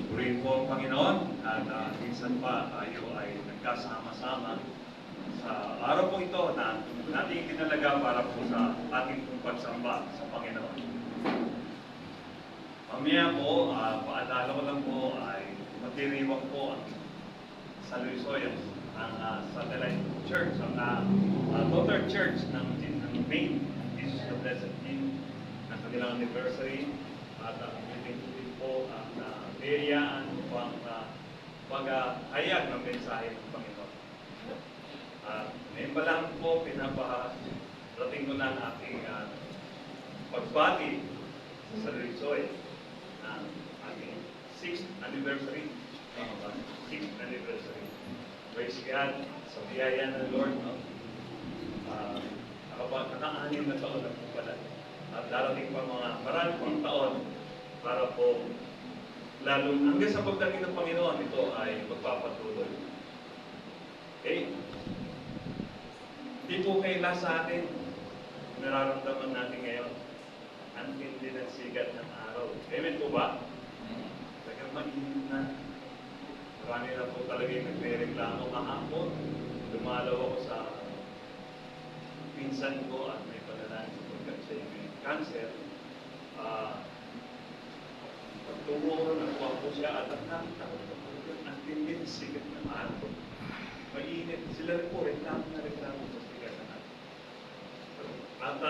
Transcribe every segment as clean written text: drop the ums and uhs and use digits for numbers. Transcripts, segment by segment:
Purihin po ang Panginoon at minsan pa tayo ay nagkasama-sama sa araw po ito na natin itinalaga para po sa ating pagsamba sa Panginoon. Mamaya po, paalala ko lang po ay matiriwang po ang San Luis Oyas, ang satellite church, ang daughter church ng main Jesus the Blessed King ng kanilang anniversary at meeting po ang biyayaan upang paghayag ng mensahe ng Panginoon. Ngayon pa lang po, pinaparating ko na ang aking pagbati sa San Luis Oyas ng ating 6th anniversary. 6th anniversary. Praise God sa biyaya ng Lord. Nakaanim na taon na po pala. At darating pa mga marami pang taon para po lalo hanggang sa pagdating ng Panginoon, ito ay magpapatuloy. Okay? Hindi po kaila sa atin nararamdaman natin ngayon ang hindi ng sigat ng araw. Amen po ba? Talagang mainit na. Marami na po talaga yung nagre-reklamo kahapon. Dumalaw ako sa pinsan ko at may panalangin sa pagkansya yung cancer. Pagtungo ko, nakuha ko siya at ang tindin sigat ng araw. Mainit. Sila rin po, reklamo sa sigat ng araw. At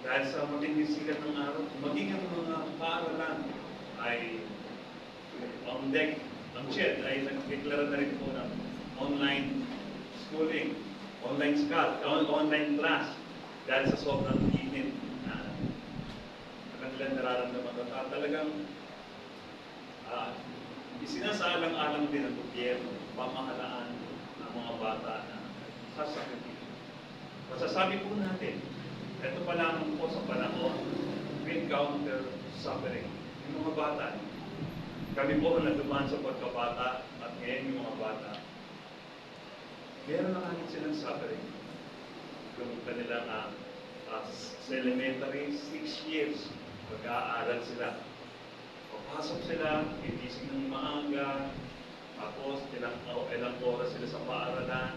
dahil sa matinding sigat ng araw, maging ang mga paaralan ay on deck. Ang CHED ay nagdeklara na rin po ng online schooling, online class dahil sa sobrang init na kanilang nararamdaman. At talagang isinasaalang-alang din ng gobyerno, pamahalaan ng mga bata na sasakripisyo. Masasabi po natin, ito pa lamang po sa panahon, we encounter suffering. Yung mga bata, kami po na dumaan sa pagkabata at ngayon yung mga bata, meron na kami silang suffering. Yung kanilang sa elementary, 6 years, mag-aaral sila. Papasok sila, gigising ng maaga, tapos ilang oras sila sa paaralan.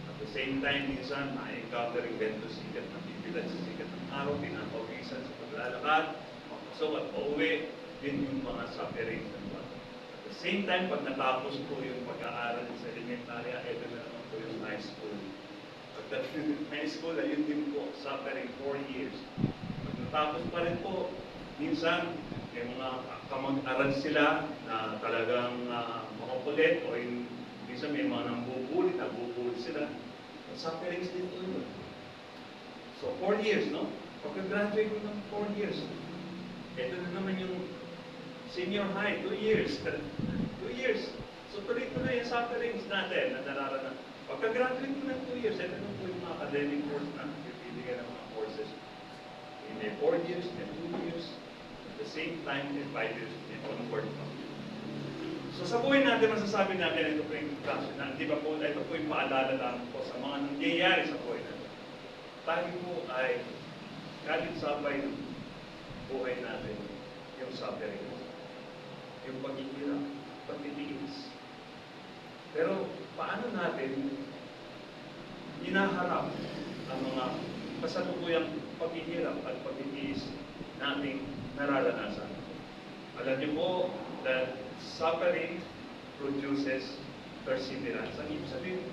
At the same time, minsan, na-encountering ganito sikat ng bibilan sa sikat ng araw, pinapawisan sa paglalakad, papasok at pauwi, yun yung mga suffering ng bata. At the same time, pag natapos po yung pag-aaral sa elementarya, ito na naman po yung high school. Pagdating ng high school, ayun din po, suffering 4 years. Pag natapos pa rin po, minsan, may mga kamag-aral sila na talagang makakulit o minsan may mga nambubulit, nabubulit sila. Sufferings din po yun. So, 4 years, no? Pagka-graduate ko ng 4 years, ito na naman yung senior high, 2 years. 2 years. So, tuloy-tuloy yung sufferings natin na nararanan. Pagka-graduate ko ng 2 years, ito na po yung mga academic course na pipili ka ng mga courses. May 4 years, may 2 years, at the same time, may 5 years, may onward pa. So sa buhay natin, masasabi natin, ito po yung class na, di ba po, ito po yung paalala lang po sa mga nangyayari sa buhay natin. Tayo po ay galit sabay ng buhay natin, yung suffering, yung paghihirap, pagtitiis. Pero paano natin hinaharap ang mga kasalukuyang paghihirap at pagtitiis nating nararanasan? Alam niyo po that suffering produces perseverance. Ang ibig sabihin,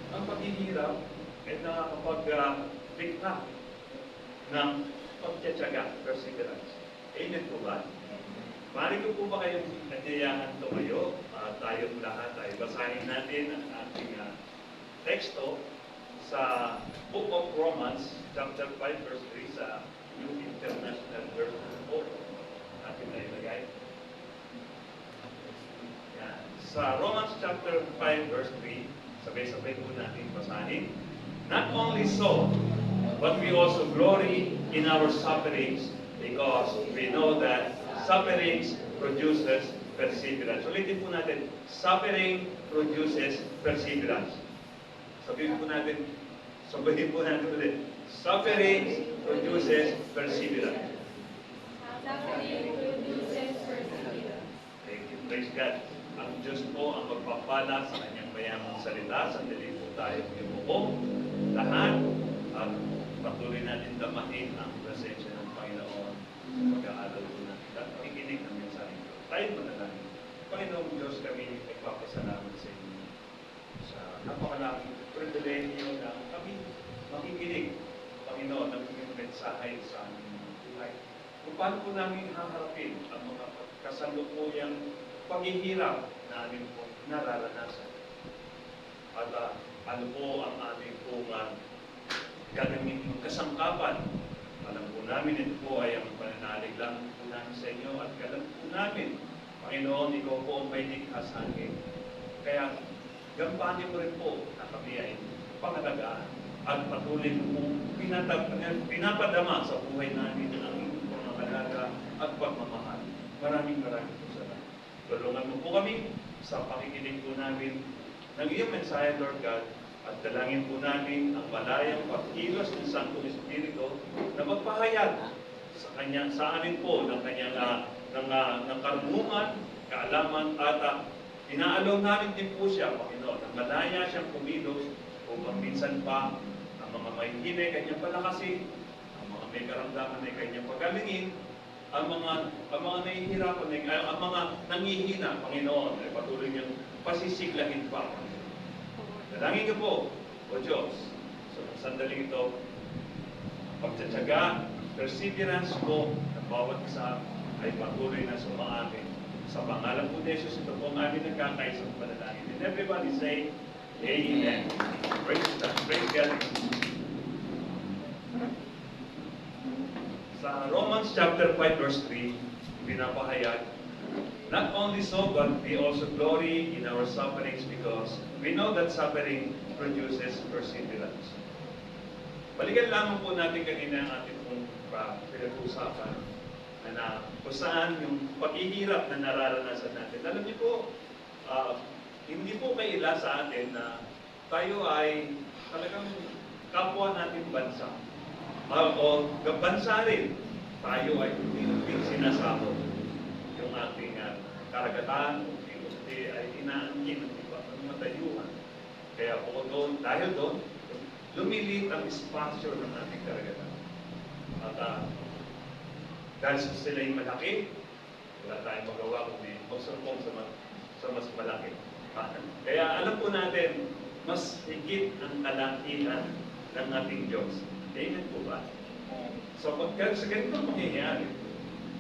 ang paghihirap ay nakakapag-dikta ng pagtsatsaga, perseverance. Amen po ba? Maaari ko po ba kayong nagyayahan tumayo? Tayong lahat ay basahin natin ang ating teksto sa Book of Romans, chapter 5, verse 3 sa New International Version po. Atin na ilagay. Yan. Sa Romans chapter 5, verse 3, sabay-sabay po natin basahin. Not only so, but we also glory in our sufferings because we know that sufferings produces perseverance. Ulitin po natin, suffering produces perseverance. Sabihin po natin, sabihin po natin ulit, suffering produces perseverance. Suffering produces Thank you. Praise God. Ang Diyos po ang magpapala sa kanyang mayamang salita. Sandali po tayo imuko lahat at patuloy natin damahin ang presensya ng Panginoon sa pag-aaral po natin at pakikinig ng mensahe ko. Tayo manalangin. Panginoong Diyos, kami nagpapasalamat sa inyo sa napakalaking pribilehiyo na kami makikinig, Panginoon, ng inyong mensahe sa aming buhay. Kung paano po namin haharapin ang mga kasalukuyang paghihirap na aming po nararanasan. At ano po ang aming pong gagamitin kasangkapan. Alam po namin ito po ay ang pananalig lang po namin sa inyo at alam po namin, Panginoon, ikaw po ang may likha sa akin. Kaya gampanin mo rin po na kami ay pangalagaan at patuloy mo pinapadama sa buhay namin ang inyong pangangalaga at pagmamahal. Maraming po salamat. Tulungan mo po kami sa pakikinig po namin ng iyong mensahe, Lord God, at dalangin po namin ang malayang pagkilos ng Santo Espiritu na magpahayag sa amin po ng kanyang ng karunungan, kaalaman, at inaalaw namin din po siya, Panginoon, na malaya siyang kumilos upang minsan pa ang mga mahihina kanyang palakasin, ang mga may karamdaman ay kanyang pagalingin, ang mga nahihirapan, ang mga nangihina, Panginoon, ay patuloy niyang pasisiglahin pa. Dalangin niyo po, O Diyos, sa sandaling ito, pagtsatsaga, perseverance po ng bawat isa ay patuloy na sumaamin. Sa pangalan po ni Jesus, ito po ang aming nagkakaisang panalangin. And everybody say, Amen. Praise God. Praise God. Sa Romans chapter 5 verse 3, pinapahayag, not only so, but we also glory in our sufferings because we know that suffering produces perseverance. Balikan lamang po natin kanina ang ating pong pinag-uusapan na kung saan yung paghihirap na nararanasan natin. Alam niyo po, hindi po kaila sa atin na tayo ay talagang kapwa natin bansa. O bansa rin, tayo ay hindi sinasahod. Yung ating karagatan, unti-unti ay inaangkin ng iba, ng matayuan. Kaya po dahil doon, lumilit ang espasyo ng ating karagatan. At dahil sila yung malaki, wala tayong magawa kundi magsumpong sa mas malaki. Kaya alam po natin, mas higit ang kalakihan ng ating Diyos. Amen po ba? So, sa ganitong mangyayari,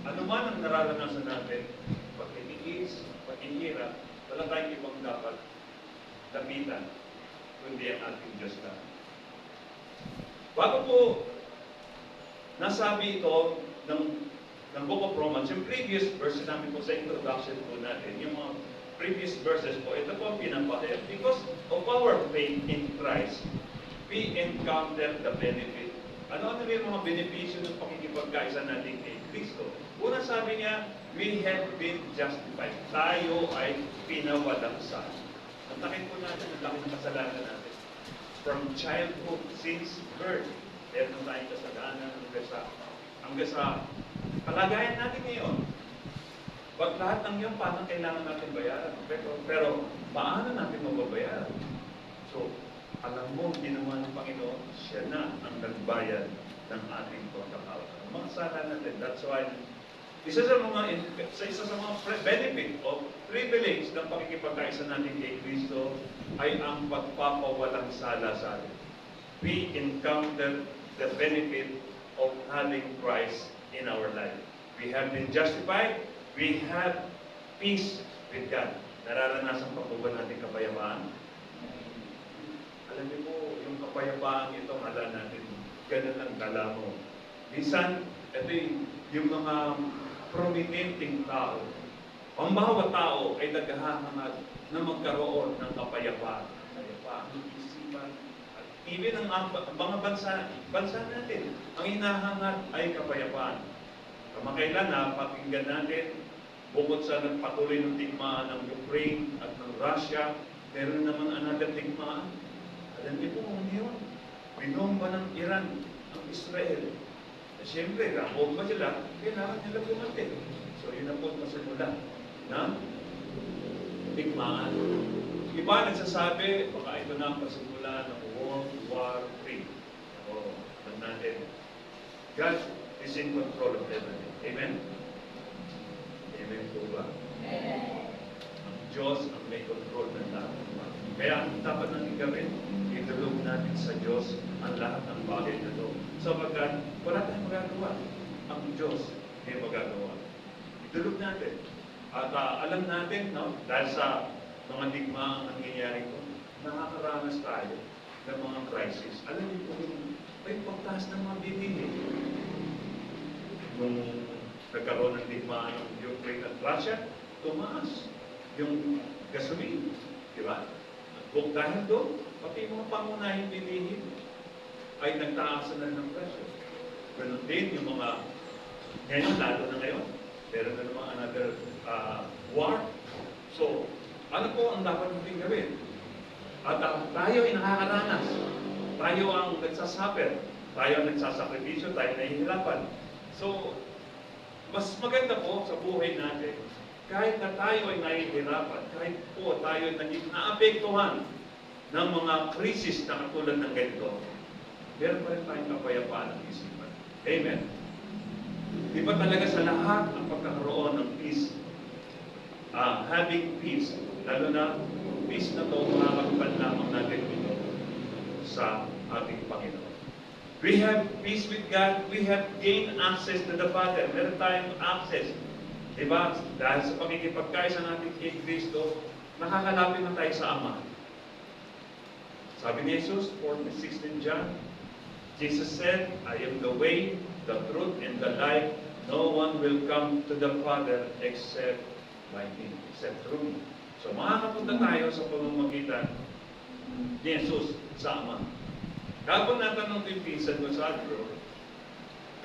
ano man ang nararanasan natin, pag-inis, pag-ihirap, wala tayong ibang dapat lapitan, kundi ang ating Diyos na. Bago po nasabi ito ng Book of Romans, yung previous verse namin po sa introduction po natin, yung mga previous verses po, ito po ang pinapahayag. Because of our faith in Christ, we encounter the benefit. Ano yung mga benepisyo ng pakikipagkaisa natin kay Kristo? Una sabi niya, we have been justified. Tayo ay pinawalagsan. Ang takin po natin, ang laki ng kasalanan natin. From childhood, since birth, meron tayong kasalanan hanggang sa kalagayan natin ngayon. Pag lahat ng yun, paano kailangan natin bayaran? Pero paano natin mababayaran? So, alam mo, ginawa ng Panginoon, siya na ang nagbayad ng ating pagkakaroon. Ang mga sala natin, that's why, isa sa mga benefit o privilege ng pakikipagkaisa natin kay Kristo ay ang pagpapawalang sala sa atin. We encounter the benefit of having Christ in our life. We have been justified, we have peace with God. Nararanasan pa po ba natin kapayapaan? Alam niyo po, yung kapayapaan ito, hala natin, ganun ang dala mo. Minsan, ito yung mga prominenteng tao. Ang bawat tao ay naghahangad na magkaroon ng kapayapaan. Kapayapaan ng isipan. At even ang mga bansa natin, ang hinahangad ay kapayapaan. Kamakailan na, pakinggan natin, bukod sa nagpatuloy ng digmaan ng Ukraine at ng Russia, meron naman another digmaan. Alam niyo po kung yun, binomba ng Iran ang Israel. Siyempre, rapod ba sila? Kailangan nila pumatid. So, yun ang po masimula. na digmaan. Iba nagsasabi, baka ito na ang pasimula ng World War III. O, natin. God is in control of everything. Amen? Amen po ba? Ang Diyos ang may control ng lahat. Kaya ang dapat natin gawin, idulog natin sa Diyos ang lahat ng bagay na ito. Sapagkat wala tayong magagawa. Ang Diyos may magagawa. Idulog natin. At alam natin, no, dahil sa mga digma ang nangyayari ko, nakakaranas tayo ng mga crisis. Alam niyo po, may pagtaas ng mga bilihin. Nung nagkaroon ng digma ng Ukraine at Russia, tumaas yung gasoline. Di ba? Kung dahil doon, pati mga pangunahing bilihin ay nagtaasan na ng presyo. Ganun din yung mga, ngayon, lalo na ngayon, meron na naman another war. So, ano po ang dapat natin gawin? At tayo ay nakakaranas. Tayo ang nagsasuffer. Tayo ang nagsasakripisyo. Tayo nahihirapan. So, mas maganda po sa buhay natin, kahit na tayo ay nahihirapan, kahit po tayo ay naging naapektuhan ng mga krisis na katulad ng ganito, meron pa rin tayong kapayapaan ng isipan. Amen? Di ba talaga sa lahat ang pagkakaroon ng peace, having peace, lalo na peace na ito, makakagpan lamang natin ito sa ating Panginoon. We have peace with God. We have gained access to the Father. Meron tayong access. Diba? Dahil sa pagkikipagkaisa natin kay Kristo, nakakalapit na tayo sa Ama. Sabi ni Jesus, 4:16 John, Jesus said, I am the way, the truth, and the life. No one will come to the Father except by me, except through me. So makakapunta tayo sa pamamagitan ni Jesus sa Ama. Kapag natanong ko yung pinsan mo sa Adro,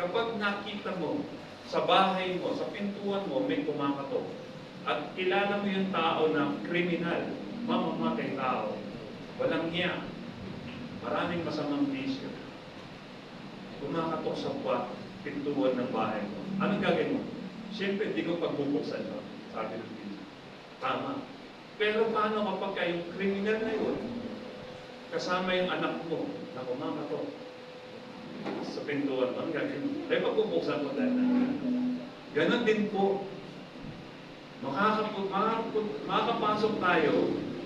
kapag nakita mo sa bahay mo, sa pintuan mo, may kumakatok, at kilala mo yung tao na kriminal, mamamatay tao, walang niya, maraming masamang bisyo, kumakatok sa pintuan ng bahay mo, anong gagawin mo? Siyempre, hindi ko pagbubuksan mo, sabi ng pinsan. Tama. Pero paano kapag kayong kriminal na yun, kasama yung anak mo na kumakatok sa pintuan mo, ang gagawin mo? Ay, pagbubuksan mo dahil na. Ganon din po. Makakapasok tayo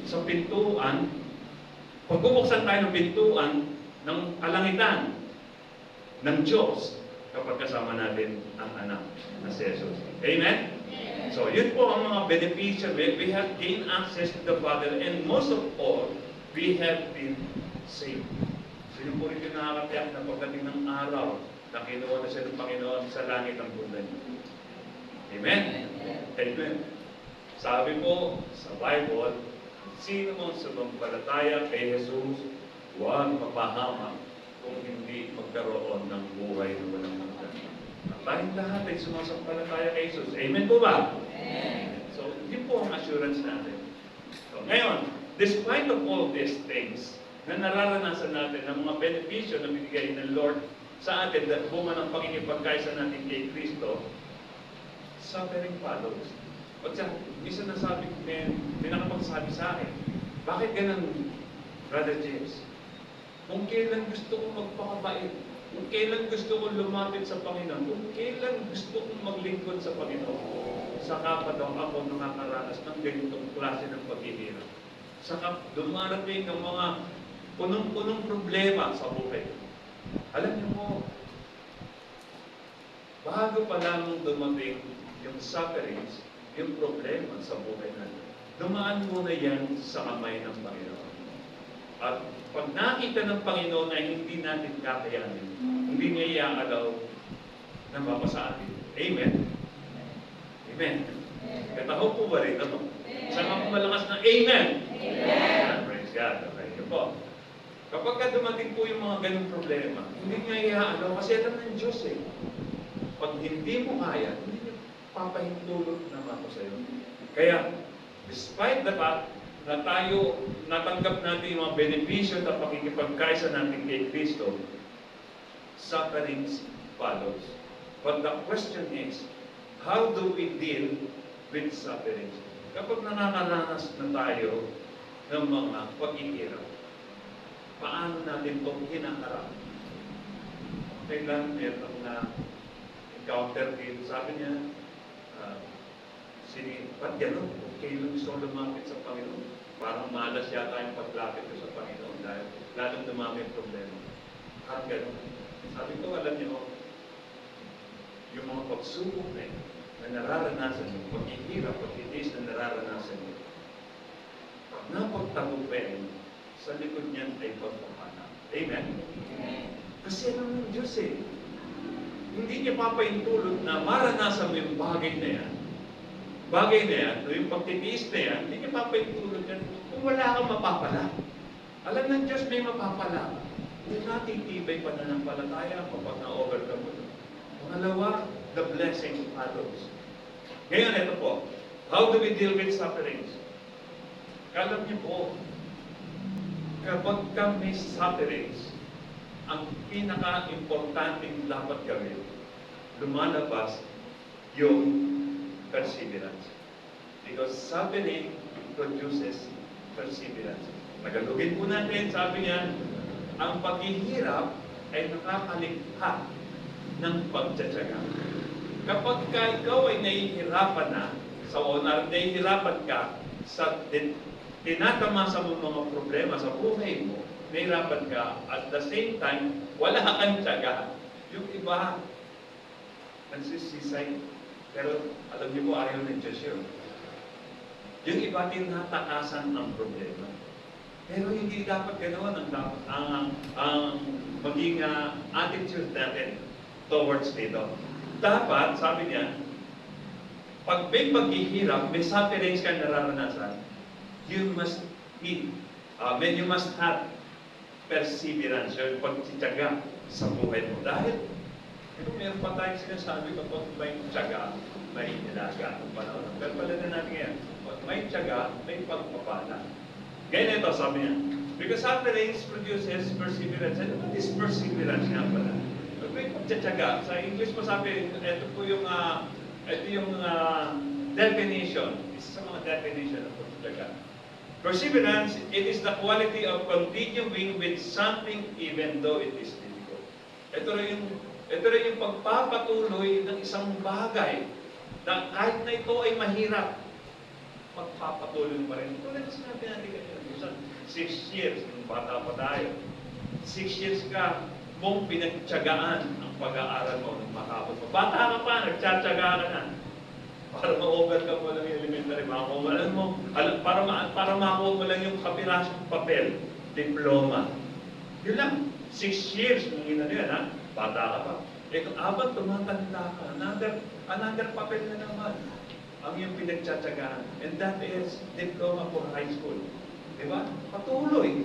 sa pintuan, pagbubuksan tayo ng pintuan ng kalangitan ng Diyos kapag kasama natin ang anak na si Jesus. Amen? So, yun po ang mga benepisyo. We have gained access to the Father, and most of all, we have been saved. So, yun po rin yung nakakatiyak na pagdating ng araw na kinuha na siya ng Panginoon sa langit ang bulan niya. Amen? Amen. Sabi po sa Bible, sino mong sumampalataya kay Jesus, huwag mapahamak kung hindi magkaroon ng buhay na walang hanggan. At tayong lahat ay sumasampalataya kay Jesus. Amen po ba? Amen. So, yun po ang assurance natin. So, ngayon, despite of all these things na nararanasan natin ng mga benepisyo na binigay ng Lord sa atin, dahil bunga ng pakikipagkaisa natin kay Kristo, suffering follows. At siya, isa na sabi, may nakapagsabi sa akin, bakit ganun, Brother James? Kung kailan gusto kong magpakabait, kung kailan gusto kong lumapit sa Panginoon, kung kailan gusto kong maglingkod sa Panginoon, saka pa daw ako nakakaranas ng ganitong klase ng paghihirap. Saka dumarating ng mga punong-punong problema sa buhay. Alam niyo mo, bago pa lamang dumating yung sufferings, yung problema sa buhay natin, dumaan muna yan sa kamay ng Panginoon. At pag nakita ng Panginoon na hindi natin kakayanin, hindi niya iaalaw na mapasa atin. Amen? Amen. Kataho po ba rin? Ano? Saan ka po malakas na Amen? Amen. Praise God. Okay. Yun po. Kapag ka dumating po yung mga ganong problema, hindi niya iaalaw kasi alam ng Diyos eh. Pag hindi mo kaya, hindi niya papahintulot naman ako sa iyo. Kaya, despite the fact na tayo natanggap natin yung mga benepisyo at pakikipagkaisa natin kay Kristo, sufferings follows. But the question is, how do we deal with sufferings. Kapag nakakaranas na tayo ng mga paghihirap, paano natin itong hinaharap? Kailan meron na encounter dito, sabi niya, ba't gano'n? Okay lang gusto lumapit sa Panginoon. Parang malas yata yung paglapit ko sa Panginoon dahil lalong dumami yung problema. At gano'n. Sabi ko, alam niyo, yung mga pagsubok na yun, na nararanasan mo, paghihirap, pagtitis na nararanasan mo, pag napagtagumpin, sa likod niyan ay pagpapala. Amen? Kasi alam ng Diyos eh, hindi niya papaintulot na maranasan mo yung bagay na yan. Bagay na yan, o yung pagtitiis na yan, hindi niya papaintulot yan kung wala kang mapapala. Alam ng Diyos may mapapala. Kung natitibay pananampalataya kapag na-overcome mo. Pangalawa, the blessing follows. Ngayon, ito po. How do we deal with sufferings? Alam niyo po, kapag may sufferings, ang pinaka-importanting dapat gawin, lumalabas yung perseverance. Because suffering produces perseverance. Nagalugin po natin, sabi niya, ang paghihirap ay nakakalikha ng pagtsatsaga. Kapag ikaw ay nahihirapan na, nahihirapan ka sa tinatamasa mo mga problema sa buhay mo, nahihirapan ka, at the same time, wala kang tsaga. Yung iba, nagsisisay, pero alam niyo po, ayaw ng Diyos yun. Yung iba, tinatakasan ang problema. Pero hindi dapat ganoon ang maging attitude natin towards dito. Dapat, sabi niya, pag may paghihirap, may sufferings ka nararanasan, you must have perseverance, yung pagtsitsaga sa buhay mo. Dahil, meron pa tayong sinasabi kapag may tsaga, may nilaga ng panahon. Pero pala na natin ngayon, pag may tsaga, may pagpapala. Ganyan ito, sabi niya, because sufferings produces perseverance. Ano ba this perseverance nga pala? Pag may pagtsatsaga, sa English mo sabi, ito po yung, definition. Isa sa mga definition ng pagtsatsaga. Perseverance, it is the quality of continuing with something even though it is difficult. Ito rin yung pagpapatuloy ng isang bagay na kahit na ito ay mahirap, magpapatuloy pa rin. Tulad na sinabi natin kanina, 6 years, nung bata pa tayo, 6 years ka mong pinagtsagaan ang pag-aaral mo ng makapot mo. Bata ka pa, nagtsatsaga ka na. Para ma-overcome mo lang yung elementary, para makuha mo lang yung kapirasong papel, diploma. Yun lang, 6 years, nung ina yan, ha? Bata ka pa. Abang tumatanda ka, another papel na naman ang iyong pinagtsatsagaan. And that is diploma for high school. Diba? Patuloy.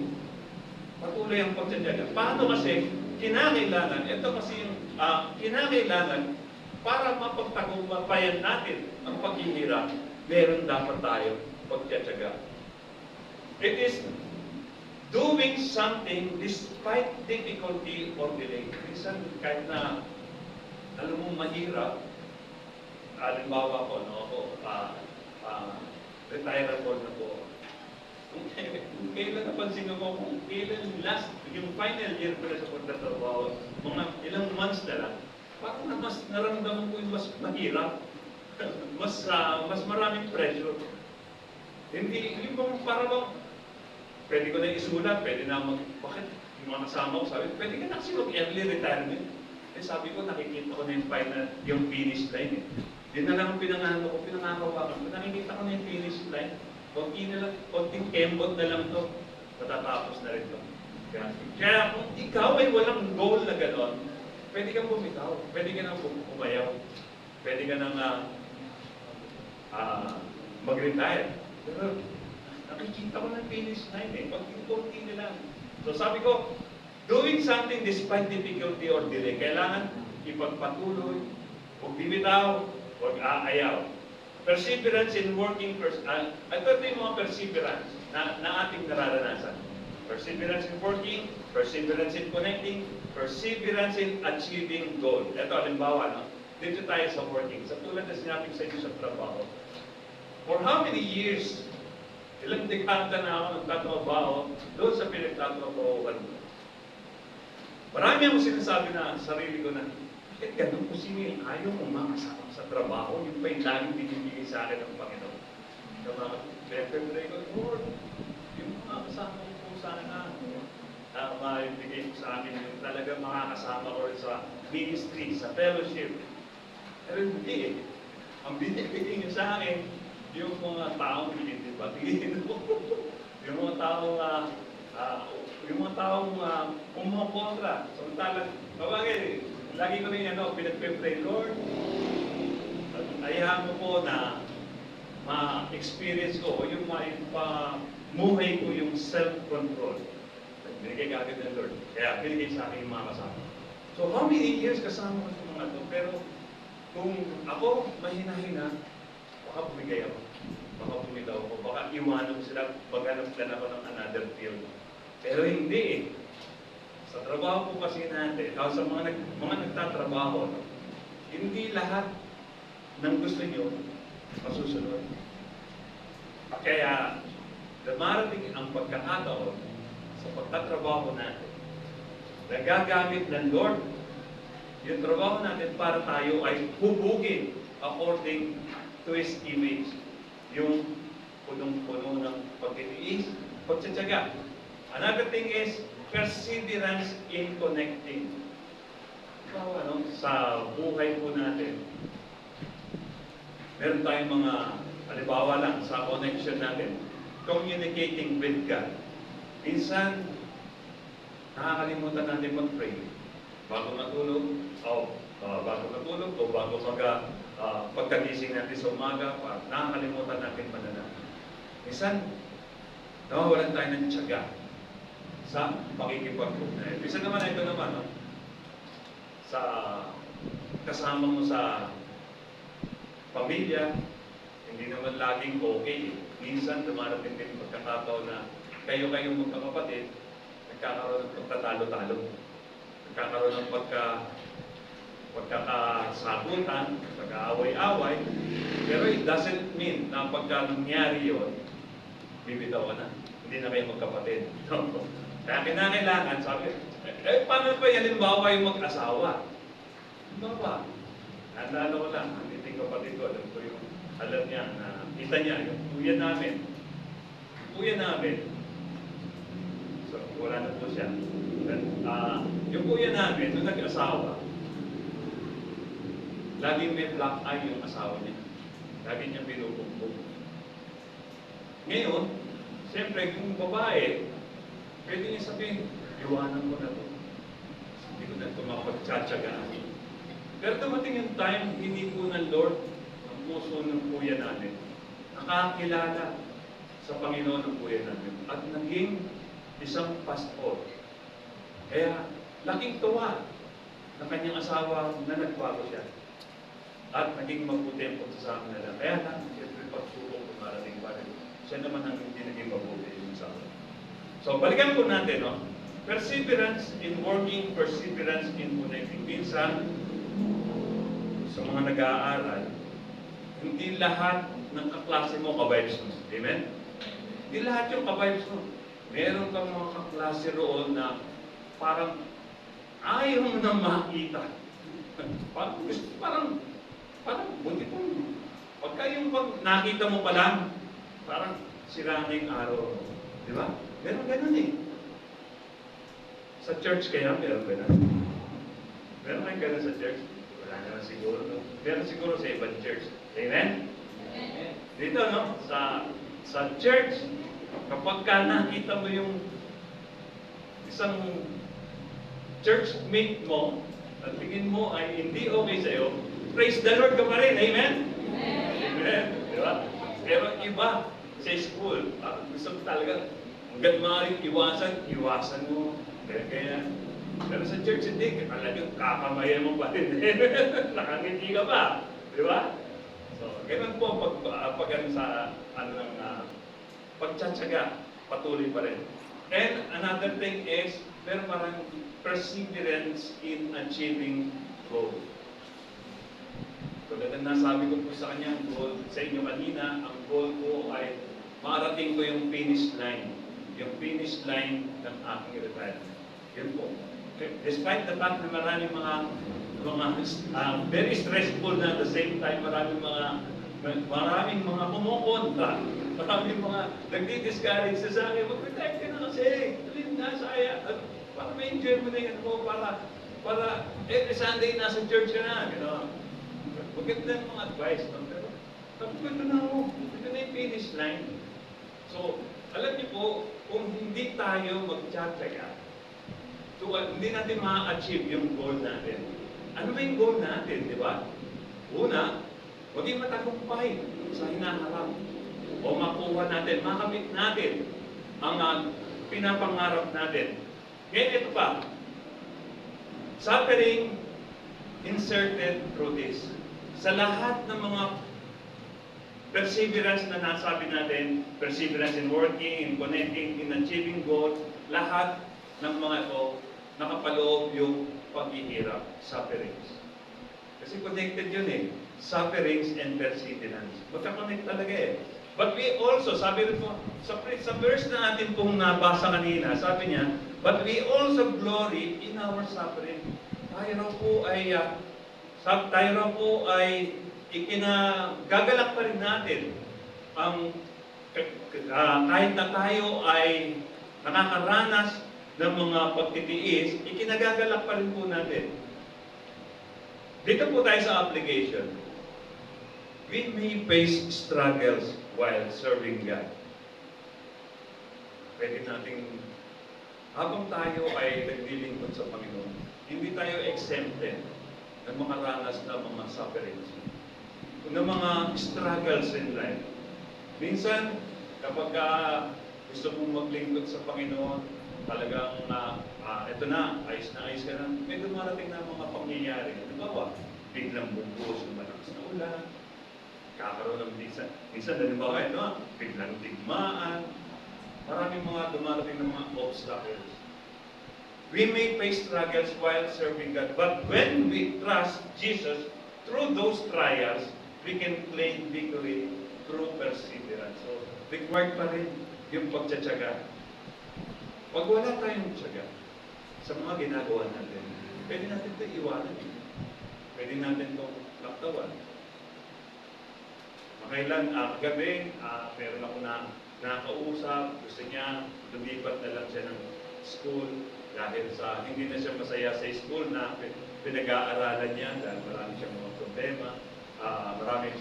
Patuloy ang pagtsatsaga. Paano kasi, kinakailangan, ito kasi yung kinakailangan, para mapagtagumpayan natin ang paghihirap, meron dapat tayo pagtsatsaga. It is doing something despite difficulty or delay. Minsan, kahit na alam mo mahirap, halimbawa ko, retirable na po. Kung kailan napansin ko, kung kailan yung final year ko na sa pagtatrabaho, mga ilang months na lang, parang mas naramdaman ko yung mas mahirap, mas maraming pressure. Hindi, yung bang parang pwede ko na isulat, pwede na bakit yung mga kasama ko sabi, pwede ka na kasi mag-early retirement. Eh sabi ko, nakikita ko na yung final, yung finish line eh. Yun na lang ang pinangakawakan ko, nakikita ko na yung finish line. Konting kembot na lang to, matatapos na rin to. Kaya kung ikaw ay walang goal na gano'n, pwede kang bumitaw, pwede ka nang umayaw, pwede ka nang mag-retire. Pero nakikita ko ng finish line eh, pag-konti na lang. So sabi ko, doing something despite difficulty or delay, kailangan ipagpatuloy, huwag bibitaw, huwag aayaw. Perseverance in working, ito yung mga perseverance na ating nararanasan. Perseverance in working, perseverance in connecting, perseverance in achieving goal. Ito, halimbawa, no? Dito tayo sa working. Sa tulad na sinabi sa inyo sa trabaho, For how many years? Ilang dekada na ako nagtatrabaho doon sa pinagtatrabahoan ko. Marami akong sinasabi na sa sarili ko na, bakit ganun kung sino yung ayaw mong makasama sa trabaho, yung pa yung laging binibigay sa akin ng Panginoon. Yung mga pepepray ko, Lord, yung mga kasama ko po sana, maibigay ko sa akin yung talaga makakasama ko sa ministry, sa fellowship. Pero hindi eh. Ang binibigay niyo sa akin, yung mga taong hindi ba? Yung mga taong umukontra. Samantalang, bagay, lagi ko rin pinagpe-pray, Lord, ayahan mo po na ma-experience ko, yung muhay ko yung self-control. Binigay ka agad ng Lord. Kaya binigay sa akin yung mga kasama. So how many years kasama ko sa mga ito? Pero kung ako mahina-hina, baka bumigay ako. Baka bumitaw ako. Baka iwanan ko sila. Maghanap sila ako ng another field. Pero hindi eh. Sa trabaho po kasi natin, sa mga nagtatrabaho, hindi lahat ng gusto nyo masusunod. Kaya, dumarating ang pagkakataon sa pagtatrabaho natin, nagagamit ng Lord yung trabaho natin para tayo ay hubugin according to His image. Yung punong-puno ng pagtitiis, pagtsatsaga. Another thing is perseverance in connecting. Sa buhay po natin, meron tayong mga halimbawa lang sa connection natin, communicating with God. Minsan, nakakalimutan natin mag-pray. Bago matulog, o bago pagkagising natin sa umaga, nakakalimutan natin mananalangin. Minsan, nawawalan tayo ng tiyaga sa pakikipag-ugnayan. Minsan naman, ito naman, no? Sa kasama mo sa pamilya, hindi naman laging okay. Minsan, dumarating din pagkakataon na kayo-kayong magkakapatid, nagkakaroon ng pagtatalo-talo. Nagkakaroon ng pagkakasagutan, pagkaaway-away, pero it doesn't mean na pagka nangyari yun, bibitaw ka na. Hindi na kayo magkapatid. Kaya kinakailangan, sabi, paano ba yan, halimbawa yung mag-asawa? Halimbawa, naalala ko lang, hindi kapatid ko, alam niya, na kita niya, yung kuya namin, so wala na po siya. Yung kuya namin, nung nag-asawa, laging may black eye yung asawa niya. Lagi niya binubugbog. Ngayon, siyempre, kung babae, pwede niya sabihin, iwanan ko na to. Hindi ko na ito mapagtsatsagaan. Pero dumating yung time, hindi po ng Lord ang puso ng kuya namin. Nakakilala sa Panginoon ng kuya namin. At naging isang pastor. Kaya, laking tuwa na kanyang asawa na nagbago siya. At naging mabuti ang pagsasama nila. Kaya lang, siyempre pagsubok kumarating pa rin. Siya naman ang hindi naging mabuti yung asawa. So, balikan po natin, no? Perseverance in working, perseverance in connecting. Minsan, sa mga nag-aaral, hindi lahat ng kaklase mo ka-vibes mo. Amen? Hindi lahat yung ka-vibes mo. Meron kang mga kaklase roon na parang ayaw mo na makita. Parang buti po. Pagka yung nakita mo pa lang, parang sira na yung araw. Di ba? Ganun eh. Sa church kaya, meron ganun. Meron kayong ganun sa church? Wala naman siguro. No? Meron siguro sa ibang church. Amen? Amen. Dito, no? Sa church, kapag ka nakita mo yung isang church mate mo, at tingin mo ay hindi okay sa'yo, praise the Lord ka pa rin. Amen? Amen. Di ba? Pero iba sa school, gusto mo talaga, hanggang maaaring iwasan mo. Kaya, pero sa church, hindi. Talagang kakamayan mo pa rin. Nakangiti ka pa. Di ba? So, ganun po pag sa pagtsatsaga, patuloy pa rin. And another thing is, pero parang perseverance in achieving goals. So, Tulad ng nasabi ko po sa kanya, ang goal sa inyo kanina, ang goal ko ay maarating ko yung finish line. Yung finish line ng aking retirement. Yun po. Despite the fact na maraming mga very stressful na at the same time maraming mga kumukontra, maraming mga nagdi-discourage sa akin, mag-retire ka na kasi, alin na, saya, para ma-enjoy mo na yan mo, para every Sunday nasa church ka na, gano'n. Maganda ng mga advice, no? Pero sabi ko, ito na ako, ito na yung finish line. So, alam niyo po, kung hindi tayo mag-tiyatsaga, so, hindi natin ma-achieve yung goal natin. Ano ba yung goal natin, di ba? Una, maging matagumpay sa hinaharap. O makuha natin, makamit natin ang pinapangarap natin. Ngayon ito pa, suffering inserted through this. Sa lahat ng mga perseverance na nasabi natin, perseverance in working, in connecting, in achieving goals, lahat ng mga ito, nakapaloob yung paghihirap, sufferings. Kasi connected yun eh. Sufferings and perseverance. Magka-connect talaga eh. But we also, sabi rin mo, sa verse na atin pong nabasa kanina, sabi niya, but we also glory in our suffering. Tayo raw po ay gagalak pa rin natin ang kahit na tayo ay nakakaranas ng mga pagtitiis, ikinagagalak pa rin po natin. Dito po tayo sa application. We may face struggles while serving God. Pwede nating, habang tayo ay naglilingkod sa Panginoon, hindi tayo exempted ng makaranas na mga sufferings, ng mga struggles in life. Minsan, kapag gusto mong maglingkod sa Panginoon, talagang ito na, ayos ka na, may dumarating na mga pangyayari. Halimbawa, biglang bugos, malakas na ulan, kakaroon ng minsan halimbawa, biglang digmaan, maraming mga dumarating ng mga obstacles. We may face struggles while serving God, but when we trust Jesus, through those trials, we can claim victory through perseverance. So, required pa rin yung pagtsatsaga. Pag wala tayong tsaga sa mga ginagawa natin, pwede natin ito iwanan. Pwede natin ito laktawan. Makailan, kagabi, meron ako na nakausap, gusto niya, lumipat na lang siya ng school dahil sa hindi na siya masaya sa school na pinag-aaralan niya dahil marami siyang mga problema, marami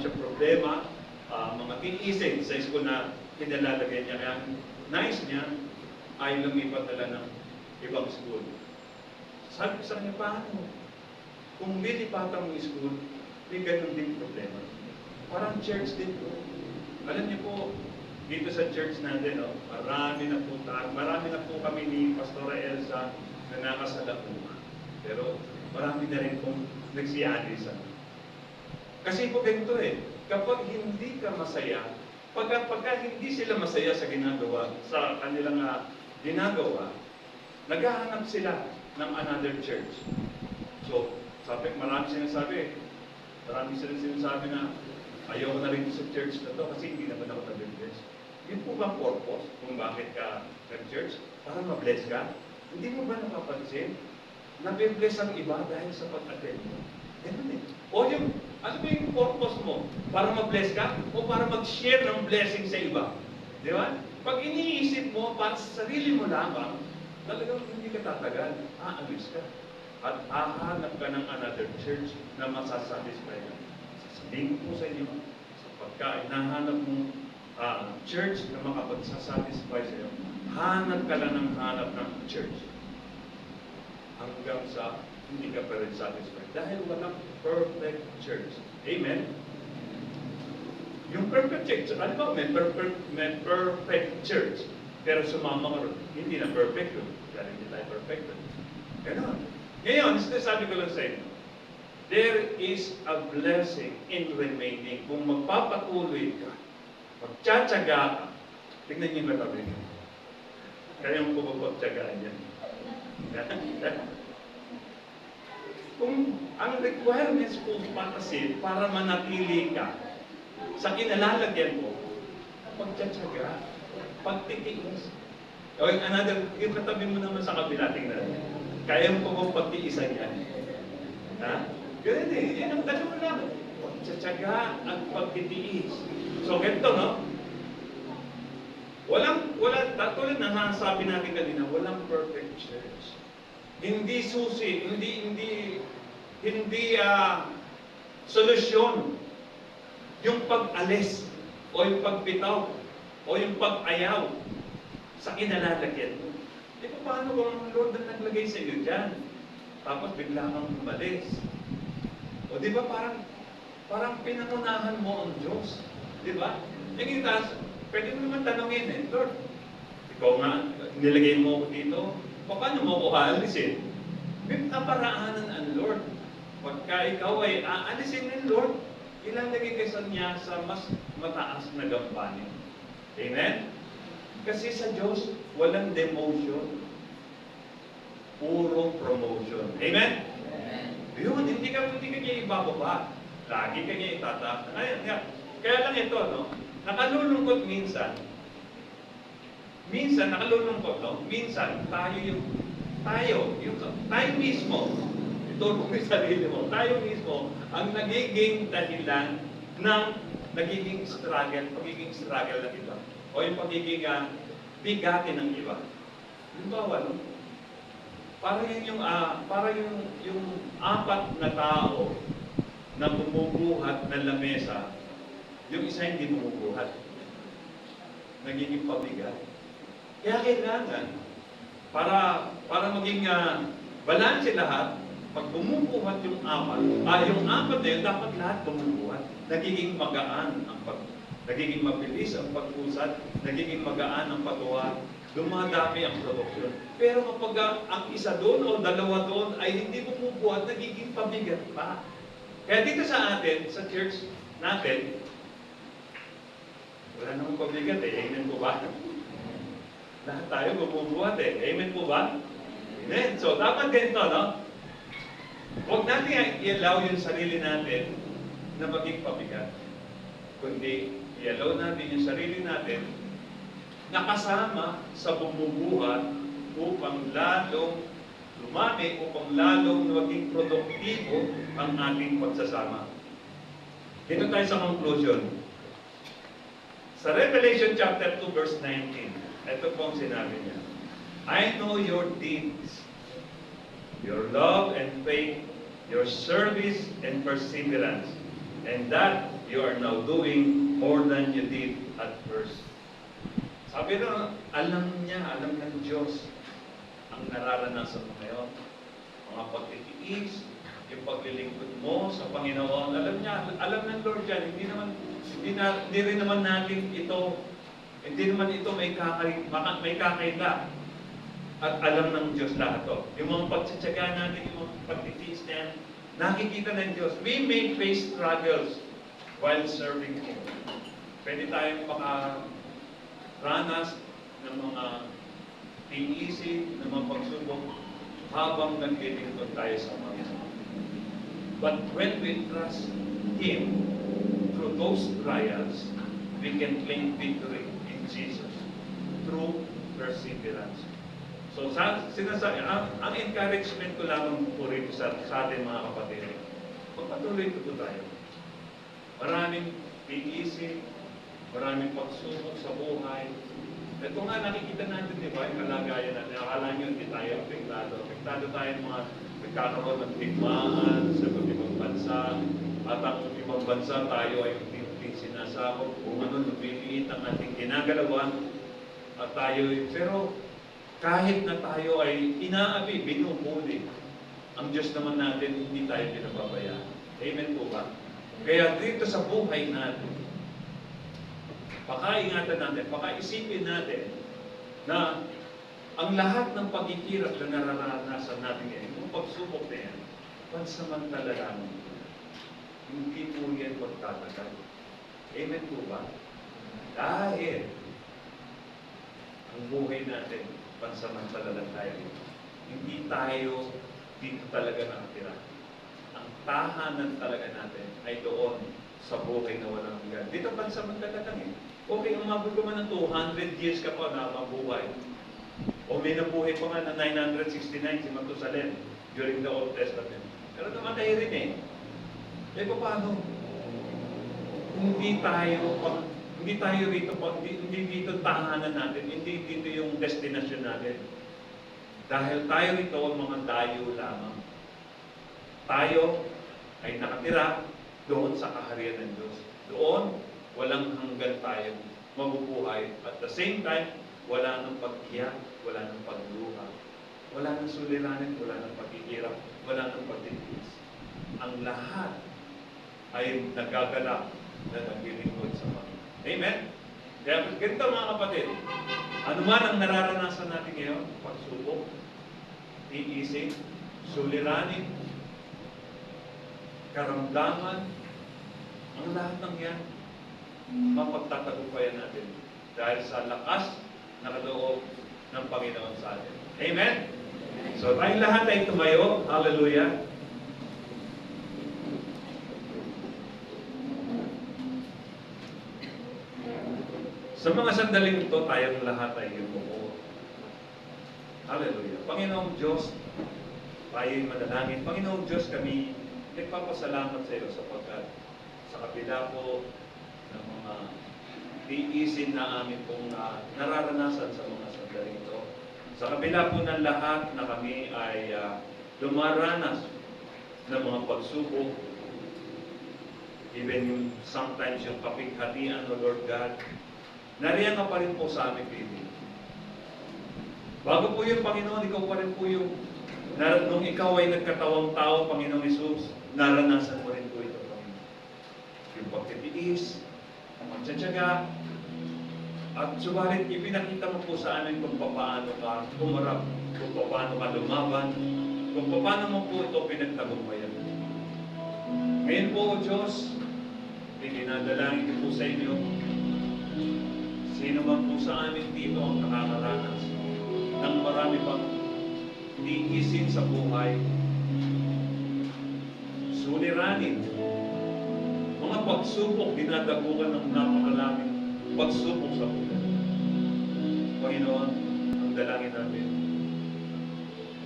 siyang problema, mga tinisin sa school na pinalalagay niya. Kaya nice niya ay lumipat na lang ng ibang school. Sabi ko sa kanya, paano? Kung lilipatan mo yung school, may ganun din problema. Parang church din po. Alam niyo po, dito sa church natin, marami na po kami ni Pastora Elsa na nakasalakuma. Pero marami na rin pong nagsialisan. Kasi po ganito eh, kapag hindi ka masaya, pagka hindi sila masaya sa kanilang ginagawa, naghahanap sila ng another church. So, marami sinasabi na ayaw ko na rin sa church na to kasi hindi naman ako na-bless. Yun po ba ang purpose kung bakit ka nag-church? Para ma-bless ka? Hindi mo ba napapansin? Na-bless ang iba dahil sa pag-attend mo. Ganun eh. O ano ba yung purpose mo? Para ma-bless ka? O para mag-share ng blessing sa iba? Di ba? Pag iniisip mo para sa sarili mo lamang, talagang hindi ka tatagal. Aalis ka. At hahanap ka ng another church na masasatisfy ka. Sasabihin ko sa inyo, sapagka nahanap mo church na makapagsasatisfy sa iyo, hanap ka lang ng hanap ng church. Hanggang sa hindi ka pa rin satisfied. Dahil walang perfect church. Amen? Yung perfect church, ano ba? May perfect church. Pero sumama ka rin. Hindi na perfect yun. Dahil hindi tayo perfect yun. Ganon. Ngayon, sabi ko lang sa inyo, there is a blessing in remaining. Kung magpapatuloy ka, magtsatsaga ka, tignan niyo yung katabi niyo. Kaya mo pagpapatsagaan yan. Kung ang requirements po pa kasi para manatili ka sa kinalalagyan mo, pagtsatsaga, pagtitiis. O yung katabi mo naman sa kabila, tingnan. Kaya mo pa bang pagtiisan yan? Ha? Ganun eh. Yan ang dalawa lang. Pagtsatsaga at pagtitiis. So, ganito, no? Tulad ng sabi natin kanina, walang perfect church. Hindi susi, hindi solusyon yung pag-alis o yung pagbitaw o yung pag-ayaw sa kinalalagyan mo. Di ba paano kung ang Lord na naglagay sa iyo dyan? Tapos bigla kang umalis. O di ba parang pinangunahan mo ang Diyos. Di ba? Yung taas, pwede mo naman tanongin eh, Lord, ikaw nga, nilagay mo ako dito, paano mo ako aalisin? May kaparaanan ang Lord. Pagka ikaw ay aalisin ng Lord, ilalagay ka sa niya sa mas mataas na gampanin. Amen? Kasi sa Diyos, walang demotion. Puro promotion. Amen? Amen. Yun, hindi ka niya ibababa. Lagi ka niya itataas. Kaya lang ito, no? Nakalulungkot minsan, nakalulungkot, no? Minsan, tayo mismo, itulong yung sarili mo, tayo mismo, ang nagiging dahilan ng pagiging struggle ng iba. O yung pagiging bigatin ng iba. Halimbawa, no? Para yung apat na tao na bumubuhat ng lamesa, yung isa hindi bumubuhat. Nagiging pabigat. Kaya kailangan, para maging balanse lahat, pag bumubuhat yung apat na yun, dapat lahat bumubuhat. Nagiging magaan nagiging mabilis ang pag-usad, nagiging magaan ang patuwa, dumadami ang produksyon. Pero kapag ang isa doon o dalawa doon ay hindi bumubuhat, nagiging pabigat pa. Kaya dito sa atin, sa church natin, wala namang pabigat eh. Amen po ba? Lahat tayo bumubuhat eh. Amen po ba? Amen. So, dapat ganito, no? Huwag natin i-allow yung sarili natin na maging pabigat. Kundi, i-allow natin yung sarili natin na kasama sa bumubuhat upang lalong lumami, upang lalong maging produktibo ang ating pagsasama. Dito tayo sa conclusion. Sa Revelation chapter 2 verse 19, ito po ang sinabi niya. I know your deeds, your love and faith, your service and perseverance, and that you are now doing more than you did at first. Sabi na, alam ng Diyos ang nararanasan mo ngayon. Mga pagtitiis, yung paglilingkod mo sa Panginoon, alam ng Lord yan, hindi rin naman natin ito, hindi naman ito may kakaila. At alam ng Diyos lahat to. Yung mga pagtsatsaga natin, yung mga pagtitiis na yan, nakikita ng Diyos. We may face struggles while serving Him. Pwede tayong makaranas ng mga tiisi, ng mga pagsubok habang naglilingkod tayo sa Panginoon. But when we trust Him through those trials, we can claim victory in Jesus through perseverance. So, ang encouragement ko lamang po rito sa ating mga kapatid, magpatuloy po tayo. Maraming tiisin, maraming pagsubok sa buhay. Ito nga nakikita natin, di ba, yung kalagayan natin. Akala nyo hindi tayo apektado. Apektado tayo mga nagkakaroon ng tigmaan sa ibang bansa. At ang ibang bansa tayo ay hindi sinasakop kung ano lumiliit ang ating ginagalawan. At tayo, pero kahit na tayo ay inaabi, binubuli, ang Diyos naman natin, hindi tayo pinababayaan. Amen po ba? Kaya dito sa buhay natin, pakaingatan natin, pakaisipin natin na ang lahat ng paghihirap na nararanasan natin ngayon, yung pagsubok na yan, pansamantala lamang. Hindi po yan magtatagal. Amen po ba? Dahil ang buhay natin, pansamantala lang tayo. Hindi tayo dito talaga nakatira. tahanan talaga natin ay doon sa buhay na walang hanggan. Dito pansamantala lang eh. Okay, umabot ka man ng 200 years ka pa na mabuhay. O may nabuhay pa nga na 969 si Matusalem during the Old Testament. Pero namatay rin eh. Eh paano? Hindi tayo rito, hindi dito tahanan natin, hindi dito yung destinasyon natin. Dahil tayo rito mga dayo lamang. Tayo ay nakatira doon sa kaharian ng Diyos. Doon, walang hanggan tayo mabubuhay. At the same time, wala nang pag-iyak, wala nang pagluha, wala nang suliranin, wala nang pagkikirap, wala nang pagtitiis. Ang lahat ay nagagalak na naglilingkod sa Panginoon. Amen? Kaya ganito mga kapatid, ano man ang nararanasan natin ngayon, pagsubok, iisip, suliranin, karamdaman, ang lahat ng yan, mapagtatagumpayan natin dahil sa lakas na kaloob ng Panginoon sa atin. Amen? So tayong lahat ay tumayo. Hallelujah. Sa mga sandaling ito, tayong lahat ay yumuko. Hallelujah. Panginoong Diyos, tayo'y manalangin. Panginoong Diyos, kami nagpapasalamat sa iyo sapagkat sa kabila po ng mga tiisin na amin pong nararanasan sa mga sandaling ito. Sa kabila po ng lahat na kami ay lumaranas ng mga pagsubok, even yung sometimes yung kapighatian, O Lord God, nariyan ka pa rin po sa aming piling. Bago po yung Panginoon, ikaw pa rin po yung nung ikaw ay nagkatawang tao, Panginoong Hesus, naranasan mo rin po ito, Panginoon. Yung pagtitiis, ang magtsatsaga, at subalit ipinakita mo po sa amin kung paano ka tumarap, kung paano ka lumaban, kung paano mo po ito pinagtagumpayan. Ngayon po, O Diyos, dinadalangin ko po sa inyo, sino man po sa amin dito ang nakakaranas ng marami pang tiisin sa buhay, suliranin, mga pagsubok, dinadagukan ng napakalaming pagsubok sa buhay. Panginoon, ang dalangin namin,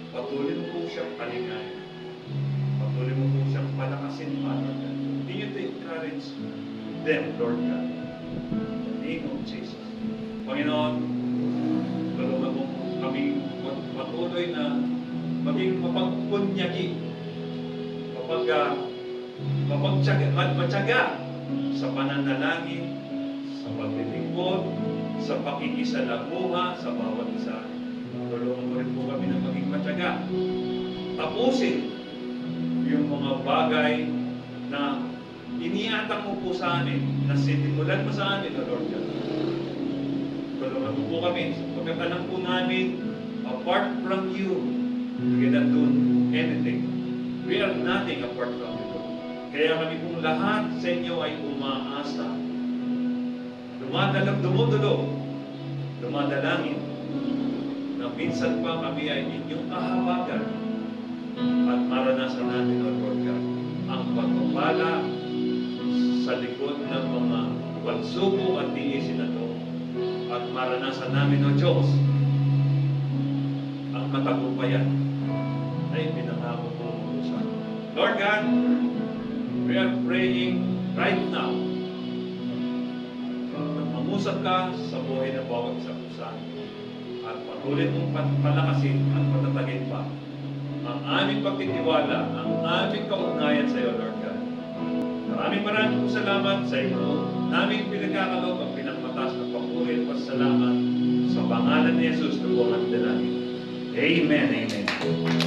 patuloy mo po siyang palingayin, patuloy mo po siyang palakasin pa. Continue to encourage them, Lord God. In the name of Jesus. Panginoon, tulungan mo kami patuloy na maging mapagpunyagi, matyaga sa pananalangin, sa paglilingkod, sa pakikisalamuha sa bawat isa. Tulungan mo rin po kami na maging matyaga. Tapusin yung mga bagay na iniatak mo po sa amin, na sinimulan mo sa amin, O Lord God. Tulungan mo po kami. Pagkat alam po namin, apart from you, we cannot do anything. We are nothing apart from you. Kaya kami pong lahat sa inyo ay umaasa. Dumadalangin, na minsan pa kami ay inyong kahawagan at maranasan natin, O Lord God, ang pagpapala sa likod ng mga pagsubok at tiisin na ito. At maranasan namin, O Diyos, ang matagumpayan na ipinangako po sa Lord God, we are praying right now na mangusap ka sa buhay ng bawat isa po sa amin at patuloy mong palakasin at patatagin pa ang aming pagtitiwala, ang aming kaugnayan sa iyo, Lord God. Maraming po salamat sa iyo. Naming pinagkakaloob ang pinakmatas na papuri at pasalamat sa pangalan ni Jesus na buong ang dalangin. Amen. Amen.